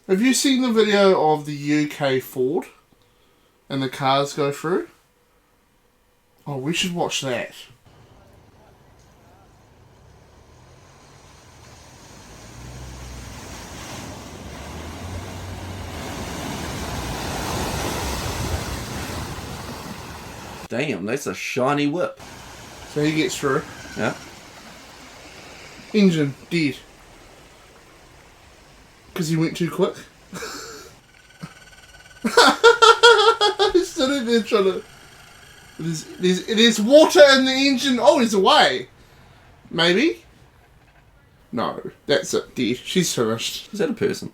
Have you seen the video of the UK Ford and the cars go through? Oh, we should watch that. Damn, that's a shiny whip. So he gets through. Yeah. Engine dead. Because he went too quick. He's sitting there trying to... There's water in the engine. Oh, he's away. Maybe? No, that's it. Dead. She's finished. Is that a person?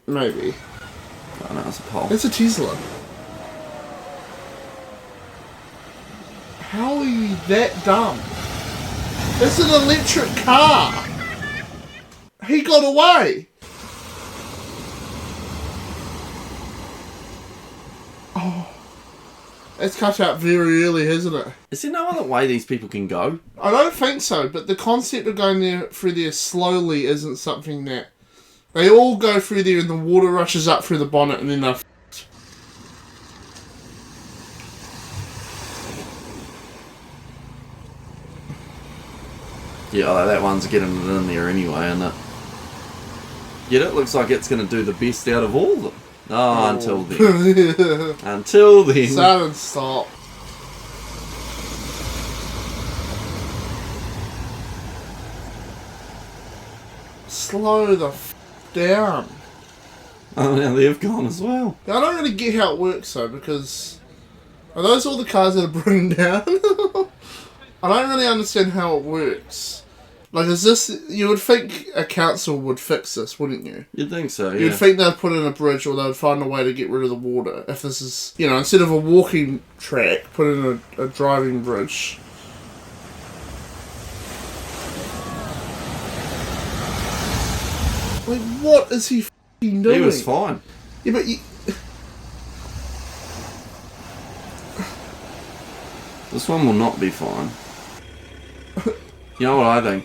Maybe. Oh no, it's a pole. That's a Tesla. How are you that dumb? It's an electric car. He got away. Oh, it's cut out very early, isn't it? Is there no other way these people can go? I don't think so, but the concept of going there through there slowly isn't something that... They all go through there and the water rushes up through the bonnet and then they're f***ed. Yeah, oh, that one's getting it in there anyway, isn't it? Yet it looks like it's going to do the best out of all of them. Oh, until then. Until then. Start and stop. Slow the f*** down. Oh, now they've gone as well. I don't really get how it works though, because... Are those all the cars that are bringing down? I don't really understand how it works. Like, is this... You would think a council would fix this, wouldn't you? You'd think so, yeah. You'd think they'd put in a bridge or they'd find a way to get rid of the water. If this is... You know, instead of a walking track, put in a driving bridge. Like, what is he f***ing doing? He was fine. Yeah, but This one will not be fine. You know what I think?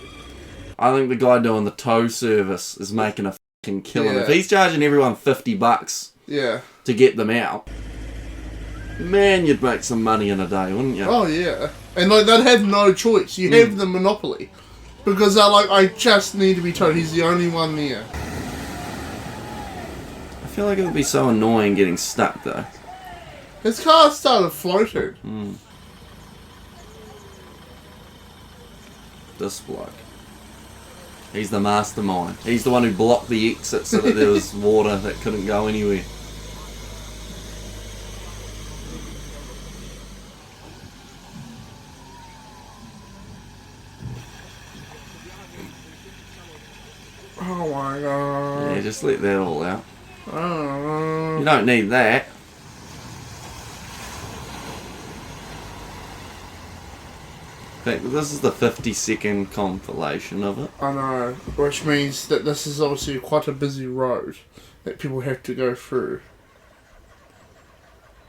I think the guy doing the tow service is making a fucking killing. Yeah. If he's charging everyone $50 yeah. to get them out, man, you'd make some money in a day, wouldn't you? Oh, yeah. And like, they'd have no choice. You have the monopoly. Because they're like, I just need to be towed. He's the only one there. I feel like it would be so annoying getting stuck, though. His car started floating. This bloke. He's the mastermind. He's the one who blocked the exit so that there was water that couldn't go anywhere. Oh my god. Yeah, just let that all out. Oh. You don't need that. In fact, this is the 50-second compilation of it. I know, which means that this is obviously quite a busy road that people have to go through.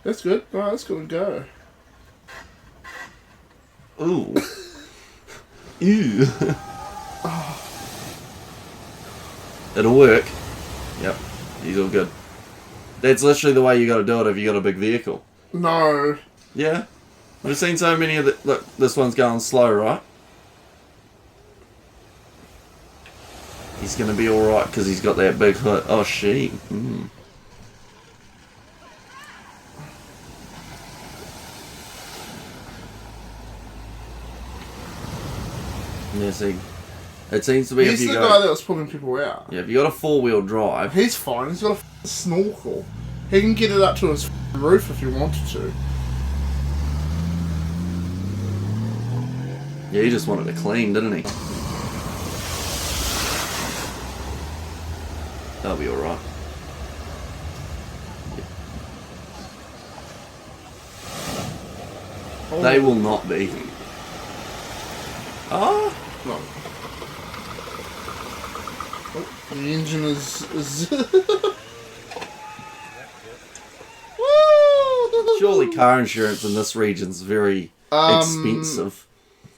That's good. Alright, that's good to go. Ooh. Ew. It'll work. Yep, he's all good. That's literally the way you gotta do it if you got a big vehicle. No. Yeah. We've seen so many of the... Look, this one's going slow, right? He's going to be alright because he's got that big hood. Oh, she. Yeah, see. It seems to be He's if you the go... guy that was pulling people out. Yeah, if you got a four-wheel drive... He's fine. He's got a snorkel. He can get it up to his roof if he wanted to. Yeah, he just wanted it clean, didn't he? That'll be alright. Yeah. Oh. They will not be. Ah! No. Oh, the engine is... Woo! Surely car insurance in this region's very expensive.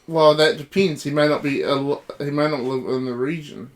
Well, that depends. He may not be. He may not live in the region.